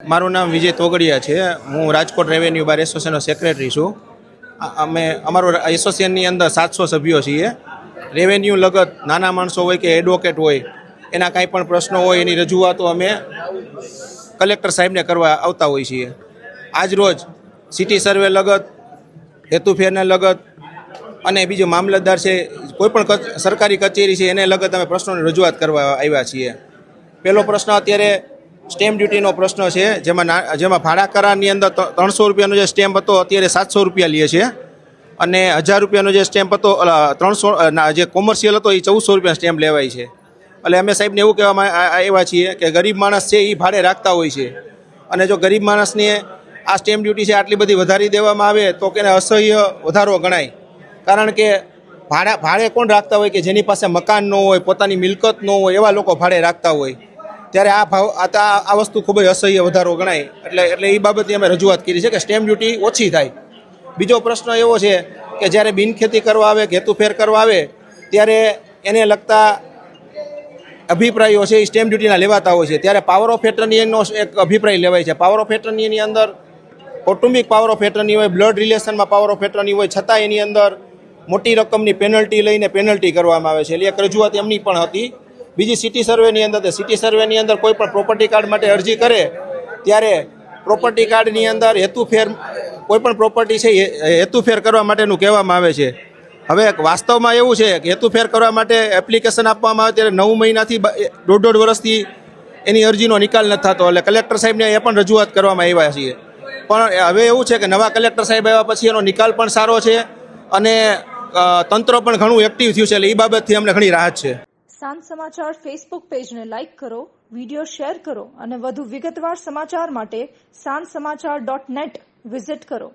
મારું નામ વિજય તોગડિયા છે। હું રાજકોટ રેવન્યુ બાર એસોસિએશનનો સેક્રેટરી છું। અમે અમારું એસોસિએશનની અંદર 700 સભ્યો છીએ। રેવન્યુ લગત નાના માણસો હોય કે એડવોકેટ હોય, એના કાંઈ પણ પ્રશ્નો હોય એની રજૂઆતો અમે કલેક્ટર સાહેબને કરવા આવતા હોઈએ છીએ। આજ રોજ સિટી સર્વે લગત, હેતુફેરને લગત અને બીજો મામલતદાર છે, કોઈપણ સરકારી કચેરી છે એને લગત અમે પ્રશ્નોની રજૂઆત કરવા આવ્યા છીએ। પહેલો પ્રશ્ન અત્યારે સ્ટેમ્પ ડ્યુટીનો પ્રશ્ન છે, જેમાં ભાડા કરારની અંદર 300 રૂપિયાનો જે સ્ટેમ્પ હતો અત્યારે 700 રૂપિયા લે છે, અને 1000 રૂપિયાનો જે સ્ટેમ્પ હતો 300 જે કોમર્શિયલ હતો એ 1400 રૂપિયા સ્ટેમ્પ લેવાય છે। એટલે અમે સાહેબને એવું કહેવામાં આવ્યા છીએ કે ગરીબ માણસ છે એ ભાડે રાખતા હોય છે, અને જો ગરીબ માણસને આ સ્ટેમ્પ ડ્યુટી છે આટલી બધી વધારી દેવામાં આવે તો એને અસહ્ય વધારો ગણાય। કારણ કે ભાડે કોણ રાખતા હોય કે જેની પાસે મકાન ન હોય, પોતાની મિલકત ન હોય, એવા લોકો ભાડે રાખતા હોય। ત્યારે આ વસ્તુ ખૂબ જ અસહ્ય વધારો ગણાય। એટલે એ બાબતે અમે રજૂઆત કરી છે કે સ્ટેમ્પ ડ્યુટી ઓછી થાય। બીજો પ્રશ્ન એવો છે કે જ્યારે બિનખેતી કરવા આવે, હેતુફેર કરવા આવે, ત્યારે એને લગતા અભિપ્રાયો છે એ સ્ટેમ્પ ડ્યુટીના લેવાતા હોય છે। ત્યારે પાવર ઓફ એટર્નીનો એક અભિપ્રાય લેવાય છે। પાવર ઓફ એટર્નીની અંદર કૌટુંબિક પાવર ઓફ એટર્ની હોય, બ્લડ રિલેશનમાં પાવર ઓફ એટર્ની હોય, છતાં એની અંદર મોટી રકમની પેનલ્ટી લઈને પેનલ્ટી કરવામાં આવે છે। એટલે એક રજૂઆત એમની પણ હતી। બીજી સિટી સર્વેની અંદર કોઈ પણ પ્રોપર્ટી કાર્ડ માટે અરજી કરે ત્યારે પ્રોપર્ટી કાર્ડની અંદર હેતુફેર કોઈ પણ પ્રોપર્ટી છે હેતુફેર કરવા માટેનું કહેવામાં આવે છે। હવે વાસ્તવમાં એવું છે કે હેતુફેર કરવા માટે એપ્લિકેશન આપવામાં આવે ત્યારે 9 મહિનાથી દોઢ વર્ષથી એની અરજીનો નિકાલ નથી થતો। એટલે કલેક્ટર સાહેબને એ પણ રજૂઆત કરવામાં આવ્યા છીએ, પણ હવે એવું છે કે નવા કલેક્ટર સાહેબ આવ્યા પછી એનો નિકાલ પણ સારો છે અને તંત્ર પણ ઘણું એક્ટિવ થયું છે। એટલે એ બાબતથી અમને ઘણી રાહત છે। સાંજ સમાચાર ફેસબુક પેજને લાઇક કરો, વિડીયો શેર કરો અને વધુ વિગતવાર સમાચાર માટે sanssamachar.net વિઝિટ કરો।